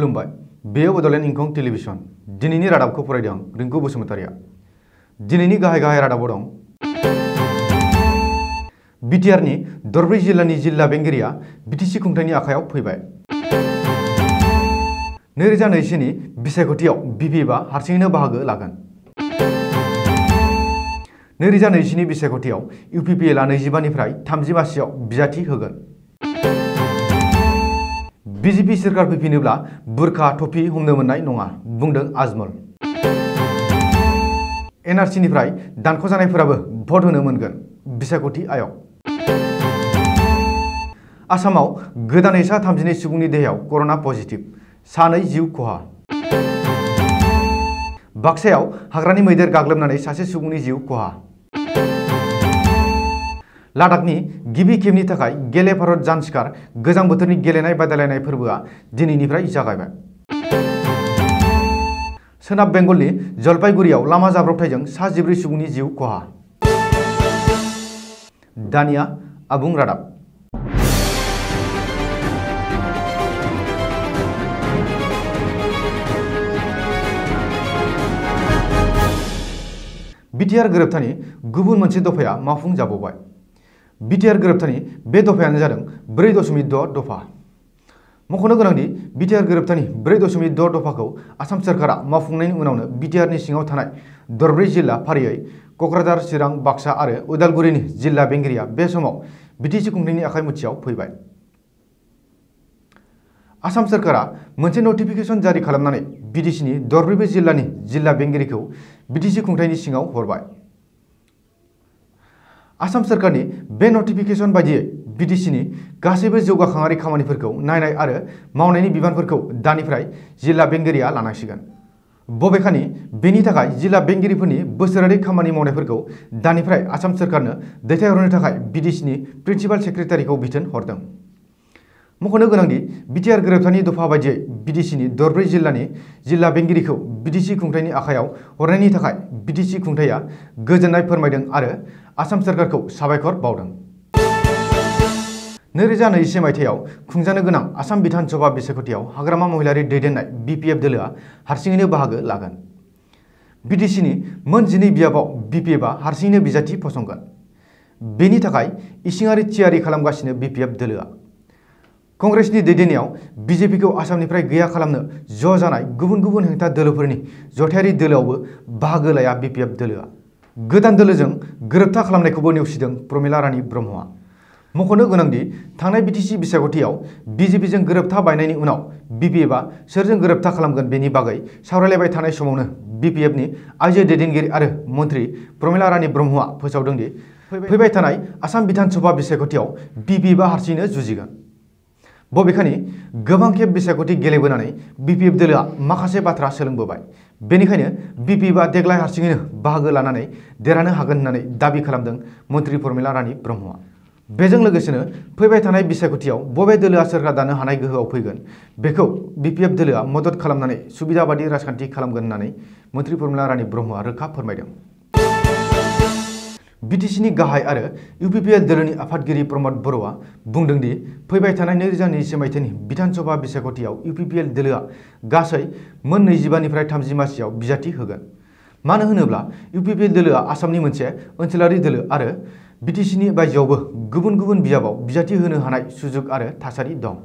खुलुमबाय बेयो बडलेण्ड इंखं टेलिभिजन दिनैनि रादाबखौ फरायदों रिंकु बसुमतारिया। दिनैनि गाहाय रादाबाव दं बिटिआरनि दरब्रै जिल्लानि जिल्ला बेंगिरिया बिटिसि खुंथायनि आखायाव फैबाय। 2024 नि बिसायख'थियाव बिपिएफआ हारसिङैनो बाहागो लागोन। 2024 नि बिसायख'थियाव इउपिपिएलआ 25 निफ्राय 30 मासियाव बिजाथि होगोन। बीजेपी सोरखार फैफिनोब्ला बुरखा टफि हमनो मोननाय नङा बुंदों आजमल। एनआरसिनिफ्राय दानख'जानायफोराबो भट होनो मोनगोन बिसायख'थि आय'ग। आसामाव गोदानै सा 32 सुबुंनि देहायाव कर'ना पजिटिभ, 2 जिउ खहा। बाक्सायाव हाग्रानि मैदेर गाग्लोबनानै सासे सुबुंनि जिउ खहा। लादाखनि गिबि खेबनि थाखाय गेले भारत जानसिखार गोजां बोथोरनि गेलेनाय बादायलायनाय फोरबोआ दिनैनिफ्राय जागायबाय। सोनाब बेंगलनि जलपाइगुरियाव लामा जाब्रबथायजों 14 सुबुंनि जिउ खहा। दानिया आबुं रादाब। बिटिआर गोरोबथानि गुबुन मोनसे दफाया मावफुं जाबावबाय। बिटिआर गोरोबथानि बे दफायानो जादों 4.6 दफा। मख'नो गोनांदि बिटिआर गोरोबथानि 4.6 दफाखौ आसाम सोरखारा मावफुंनायनि उनावनो बिटिआरनि सिङाव थानाय दरब्रै जिल्ला फारियै क'क्राझार, चिरां, बाक्सा आरो उदालगुरिनि जिल्ला बेंगिरिया बे समाव बिटिसि खुंथायनि आखाइ मुथियाव फैबाय। आसाम सोरखारा मोनसे नटिफिकेसन जारि खालामनानै बिटिसिनि दरब्रैबो जिल्लानि जिल्ला बेंगिरिखौ बिटिसि खुंथायनि सिङाव हरबाय। आसाम सोरखारनि बे नटिफिकेसन बायदियै बिटिसिनि गासैबो जौगाखांआरि खामानिफोरखौ नायनाय आरो मावनायनि बिबानफोरखौ दानिफ्राय जिल्ला बेंगिरिया लानांसिगोन। बबेखानि बेनि थाखाय जिल्ला बेंगिरिफोरनि बोसोरारि खामानि मावनायफोरखौ दानिफ्राय आसाम सोरखारनो दैथायहरनो थाखाय बिटिसिनि प्रिन्सिपाल सेक्रेटारिखौ बिथोन हरदों। मख'नो गोनांदि बिटिआर गोरोबथानि दफा बायदियै बिटिसिनि दरब्रै जिल्लानि जिल्ला बेंगिरिखौ बिटिसि खुंथायनि आखायाव हरनायनि थाखाय बिटिसि खुंथायआ गोजोननाय फोरमायदों आरो आसाम सोरखारखौ साबायखर बावदों। 2021 मायथाइयाव खुंजानो गोनां आसाम बिधान सभा बिसायख'थियाव हाग्रामा महिलारि दैदेननाय बिपिएफ दोलोआ हारसिङैनो बाहागो लागोन। बिटिसिनि मोन 12 बियाबाव बिपिएफआ हारसिङैनो बिजाथि फसंगोन। बेनि थाखाय इसिङारि थियारि खालामगासिनो बिपिएफ दोलोआ। कंग्रेसनि दैदेननायाव बिजेपिखौ आसामनिफ्राय गैया खालामनो ज' जानाय गुबुन गुबुन हेंथा दोलोफोरनि जथायारि दोलोआवबो बाहागो लाया बिपिएफ दोलोआ। गोदान दोलोजों गोरोबथा खालामनायखौबो नेवसिदों प्रमिला रानी ब्रह्मआ। मख'नो गोनांदि थांनाय बिटिसि बिसायख'थियाव बिजेपिजों गोरोबथा बायनायनि उनाव बिपिएफआ सोरजों गोरोबथा खालामगोन बेनि बागै सावरायलायबाय थानाय समावनो बिपिएफनि आइजो दैदेनगिरि आरो मन्त्रि प्रमिला रानी ब्रह्मआ फोसावदोंदि फैबाय थानाय आसाम बिधान सभा बिसायख'थियाव बिपिएफआ हारसिङैनो जुजिगोन। बबेखानि गोबां खेब बिसायख'थि गेलेबोनानै बिपिएफ दोलोआ माखासे बाथ्रा सोलोंबोबाय। बेनिखायनो बिपिएफआ देग्लाय हारसिङैनो बाहागो लानानै देरहानो हागोन होननानै दाबि खालामदों मन्त्रि प्रमिला रानी ब्रह्मआ। बेजों लोगोसेनो फैबाय थानाय बिसायख'थियाव बबे दोलोआ सोरखार दानो हानाय गोहोआव फैगोन बेखौ बिपिएफ दोलोआ मदद खालामनानै सुबिदा बादि राजखान्थि खालामगोन होननानै मन्त्रि प्रमिला रानी ब्रह्मआ रोखा फोरमायदों। बिटिसिनि गाहाय आरो इउपिपिएल दोलोनि आफादगिरि प्रमद बर'आ बुंदों दि फैबाय थानाय 2021 मायथाइनि बिधान सभा बिसायख'थियाव इउपिपिएल दोलोआ गासै मोन 25 निफ्राय 30 मासियाव बिजाथि होगोन। मानो होनोब्ला इउपिपिएल दोलोआ आसामनि मोनसे ओनसोलारि दोलो आरो बिटिसिनि बायजोआवबो गुबुन गुबुन बियाबाव बिजाथि होनो हानाय सुजुग आरो थासारि दं।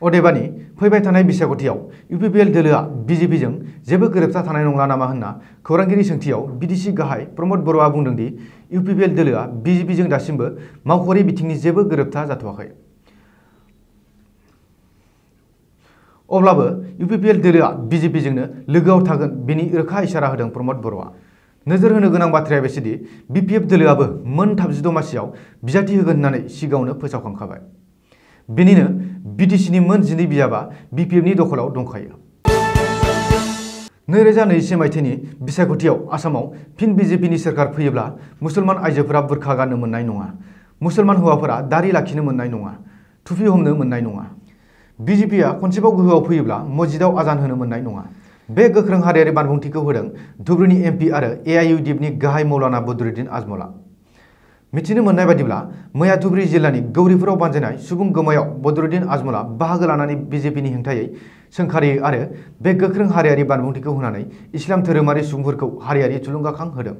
अदेबानि फैबाय थानाय बिसायख'थियाव इउपिपिएल दोलोआ बिजेपिजों जेबो गोरोबथा थानाय नंला नामा होनना खौरांगिरि सोंथियाव बिटिसि गाहाय प्रमद बर'आ बुंदों दि इउपिपिएल दोलोआ बिजेपिजों दासिमबो मावख'आरि बिथिंनि जेबो गोरोबथा जाथ'वाखै। अब्लाबो इउपिपिएल दोलोआ बिजेपिजोंनो लोगोआव थागोन बेनि रोखा इसारा होदों प्रमद बर'आ। नोजोर होनो गोनां बाथ्राया बेसोदि बिपिएफ दोलोआबो मोन 36 मासियाव बिजाथि होगोन होननानै सिगाङावनो फोसावखांखाबाय। बेनिनो बिटिसिनि मोन 12 बियाबा बिपिएफनि दखलाव दंखायो। 2021 मायथाइनि बिसायख'थियाव आसामाव फिन बिजेपिनि सोरखार फैयोब्ला मुसलमान आइजोफोरा बुरखा गाननो मोननाय नङा, मुसलमान हौवाफोरा दारि लाखिनो मोननाय नङा, टुपि हमनो मोननाय नङा। बिजेपिआ खनसेबाव गोहोआव फैयोब्ला मस्जिदाव आजान होनो मोननाय नङा। बे गोख्रों हारियारि बानबुंथिखौ होदों धुबुरीनि एमपि आरो एआइइउडिएफनि गाहाय मौलाना बदरुद्दिन आजमलआ। मिथिनो मोननाय बादिब्ला मैया धुबुरी जिल्लानि गौरीपुराव बानजायनाय सुबुं गोमायाव बदरुद्दीन आजमलआ बाहागो लानानै बिजेपिनि हेंथायै सोंखारियो आरो बे गोख्रों हारियारि बानबुंथिखौ होनानै इस्लाम धोरोमारि सुबुंफोरखौ हारियारि थुलुंगाखां होदों।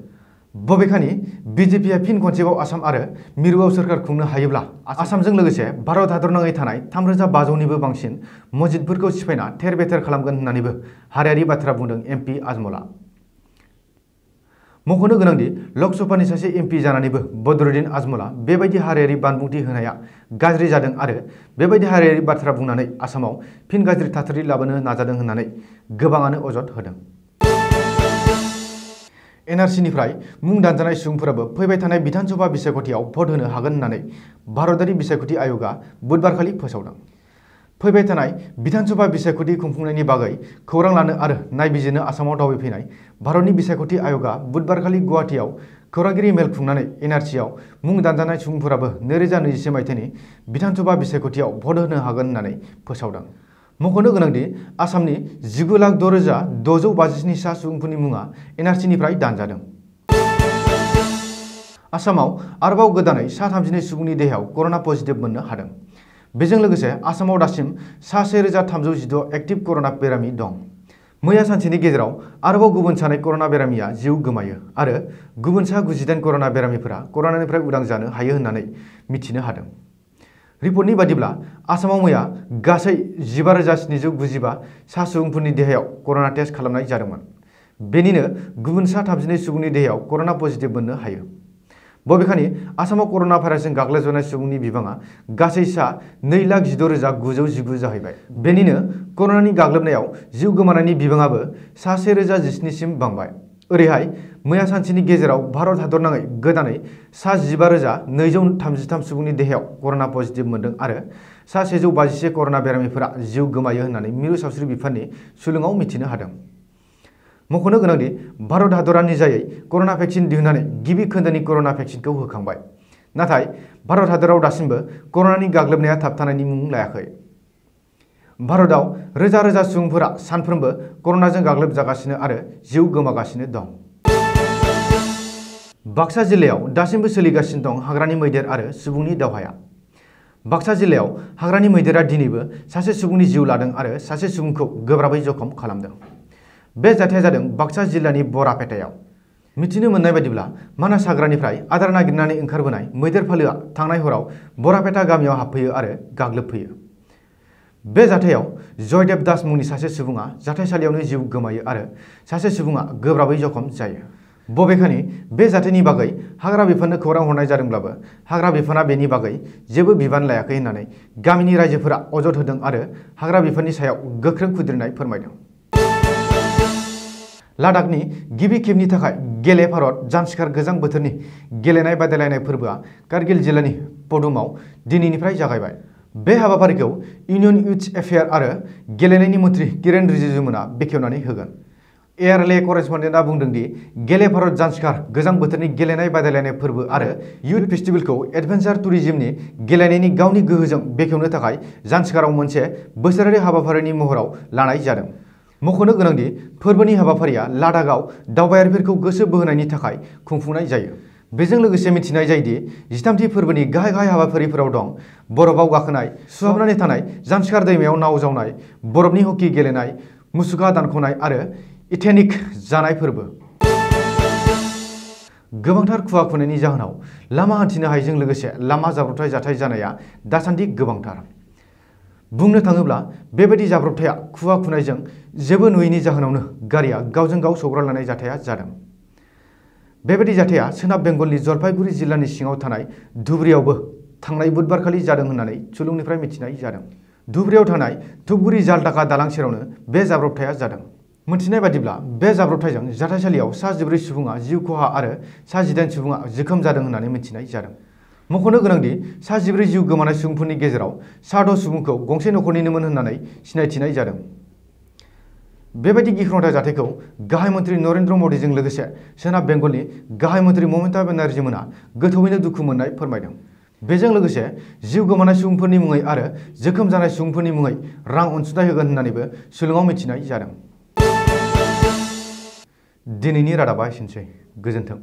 बबेखानि बिजेपिआ फिन खनसेबाव आसाम आरो मिरुआव सोरखार खुंनो हायोब्ला आसामजों लोगोसे भारत हादरनाङै थानाय 3500निबो बांसिन मस्जिदफोरखौ सिफायना थेर बेथेर खालामगोन होननानैबो हारियारि बाथ्रा बुंदों एमपि आजमलआ। मख'नो गोनांदि लकसभानि सासे एमपि जानानैबो बदरुद्दीन आजमलआ बेबायदि हारियारि बानबुंथि होनाया गाज्रि जादों आरो बेबायदि हारियारि बाथ्रा बुंनानै आसामाव फिन गाज्रि थासारि लाबोनो नाजादों होननानै गोबाङानो अजद होदों। एनआरसिनिफ्राय मुं दानजानाय सुबुंफोराबो फैबाय थानाय बिधानसभा बिसायख'थियाव भट होनो हागोन होननानै भारतारि बिसायख'थि आय'गआ बुधबारखालि फोसावदों। फैबाय थानाय बिधानसभा बिसायख'थि खुंफुंनायनि बागै खौरां लानो आरो नायबिजिरनो आसामाव दावबायफैनाय भारतनि बिसायख'थि आय'गआ बुधबारखालि गुवाहाटीआव खौरांगिरि मेल खुंनानै एनआरसिआव मुं दानजानाय सुबुंफोराबो 2021 मायथाइनि बिधानसभा बिसायख'थियाव भट होनो हागोन होननानै फोसावदों। मख'नो गोनांदि आसामनि 19,06,657 सा सुबुंफोरनि मुङा एनआरसिनिफ्राय दानजादों। आसामाव आरोबाव गोदानै सा 32 सुबुंनि देहायाव कर'ना पजिटिभ मोननो हादों। बेजों लोगोसे आसामाव दासिम सा 1316 एक्टिभ कर'ना बेरामि दं। मैया सानसेनि गेजेराव आरोबाव गुबुन सानै कर'ना बेरामिया जिउ गोमायो आरो गुबुन सा 98 कर'ना बेरामिफोरा कर'नानिफ्राय उदां जानो हायो होननानै मिथिनो हादों। रिपर्टनि बादिब्ला आसामाव मैया गासै 15,795 सा सुबुंफोरनि देहायाव कर'ना टेस्ट खालामनाय जादोंमोन। बेनिनो गुबुन सा 32 सुबुंनि देहायाव कर'ना पजिटिभ मोननो हायो। बबेखानि आसामाव कर'ना भाइरासजों गाग्लोबजानाय सुबुंनि बिबाङा गासै सा 2,16,919 जाहैबाय। बेनिनो कर'नानि गाग्लोबनायाव जिउ गोमानायनि बिबाङाबो सा 1,017 सिम बांबाय। ओरैहाय मैया सानसेनि गेजेराव भारत हादरनाङै गोदानै सा 15,233 सुबुंनि देहायाव कर'ना पजिटिभ मोनदों आरो सा 151 कर'ना बेरामिफोरा जिउ गोमायो होननानै मिरु सावस्रि बिफाननि सुलुङाव मिथिनो हादों। मख'नो गोनांदि भारत हादरा निजायै कर'ना भेक्सिन दिहुननानै गिबि खोन्दोनि कर'ना भेक्सिनखौ होखांबाय। नाथाय भारत हादराव दासिमबो कर'नानि गाग्लोबनाया थाबथानायनि मुं लायाखै। भारतआव रोजा रोजा सुबुंफोरा सानफ्रोमबो कर'नाजों गाग्लोबजागासिनो आरो जिउ गोमागासिनो दं। बाक्सा जिल्लायाव दासिमबो सोलिगासिनो दं हाग्रानि मैदेर आरो सुबुंनि दावहाया। बाक्सा जिल्लायाव हाग्रानि मैदेरा दिनैबो सासे सुबुंनि जिउ लादों आरो सासे सुबुंखौ गोब्राबै जखम खालामदों। बे जाथाया जादों बाक्सा जिल्लानि बरापेटायाव। मिथिनो मोननाय बादिब्ला मानास हाग्रानिफ्राय आदार नागिरनानै ओंखारबोनाय मैदेर फालोआ थांनाय हराव बरापेटा गामियाव हाबफैयो आरो गाग्लोबफैयो। बे जाथायाव जयदेब दास मुंनि सासे सुबुङा जाथायसालियावनो जिउ गोमायो आरो सासे सुबुङा गोब्राबै जखम जायो। बबेखानि बे जाथायनि बागै हाग्रा बिफाननो खौरां हरनाय जादोंब्लाबो हाग्रा बिफाना बेनि बागै जेबो बिबान लायाखै होननानै गामिनि रायजोफोरा अजद होदों आरो हाग्रा बिफाननि सायाव गोख्रों खुद्रिनाय फोरमायदों। लादाखनि गिबि खेबनि थाखाय गेले भारत जानस्कार गोजां बोथोरनि गेलेनाय बादायलायनाय फोरबोआ कारगिल जिल्लानि पदुमाव दिनैनिफ्राय जागायबाय। बे हाबाफारिखौ इउनियन इयुथ एफेयार आरो गेलेनायनि मन्थ्रि किरेन रिजिजुमोना बेखेवनानै होगोन। एआरएलए करेसपन्डेन्टआ बुंदों दि गेले भारत जानस्कार गोजां बोथोरनि गेलेनाय बादायलायनाय फोरबो आरो इयुथ फेस्टिभेलखौ एडभेन्सार टुरिज्मनि गेलेनायनि गावनि गोहोजों बेखेवनो थाखाय जानस्काराव मोनसे बोसोरारि हाबाफारिनि महराव लानाय जादों। मख'नो गोनांदि फोरबोनि हाबाफारिया लादाखआव दावबायारिफोरखौ गोसो बोहोनायनि थाखाय खुंफुंनाय जायो। बेजों लोगोसे मिथिनाय जायोदि 13थि फोरबोनि गाहाय हाबाफारिफोराव दं बरफआव गाखोनाय, सुहाबनानै थानाय जानस्कार दैमायाव नाव जावनाय, बरफनि हकी गेलेनाय, मुसुखा दानख'नाय आरो इथेनिक जानाय फोरबो। गोबांथार खुवा खुनायनि जाहोनाव लामा हान्थिनो हायैजों लोगोसे लामा जाब्रबथाय जाथाय जानाया दासान्दि गोबांथार। बुंनो थाङोब्ला बेबायदि जाब्रबथाया खुवा खुनायजों जेबो नुयैनि जाहोनावनो गारिया गावजों गाव सौग्रावलायनाय जाथाया जादों। बेबायदि जाथाया सोनाब बेंगलनि जलपाईगुड़ी जिल्लानि सिङाव थानाय धुबुरीयावबो थांनाय बुधबारखालि जादों होननानै सुलुंनिफ्राय मिथिनाय जादों। धुबुरीयाव थानाय धुपगुड़ी जालदाका दालां सेरावनो बे जाब्रबथाया जादों। मोनथिनाय बादिब्ला बे जाब्रबथायजों जाथायसालियाव सा 14 सुबुङा जिउ खहा आरो सा 18 सुबुङा जोखोम जादों होननानै मिथिनाय जादों। मख'नो गोनांदि सा 14 जिउ गोमानाय सुबुंफोरनि गेजेराव सा 6 सुबुंखौ गंसे नखरनिनोमोन होननानै सिनायथिनाय जादों। बेबायदि गिख्रंथाव जाथायखौ गाहाय मन्थ्रि नरेन्द्र मदिजों लोगोसे सोनाब बेंगलनि गाहाय मन्थ्रि ममता बेनार्जीमोना गोथौवैनो दुखु मोननाय फोरमायदों। बेजों लोगोसे जिउ गोमानाय सुबुंफोरनि मुङै आरो जोखोम जानाय सुबुंफोरनि मुङै रां अनसुंथाइ होगोन होननानैबो सुलुङाव मिथिनाय जादों। दिनैनि रादाबा एसेनोसै। गोजोन्थों।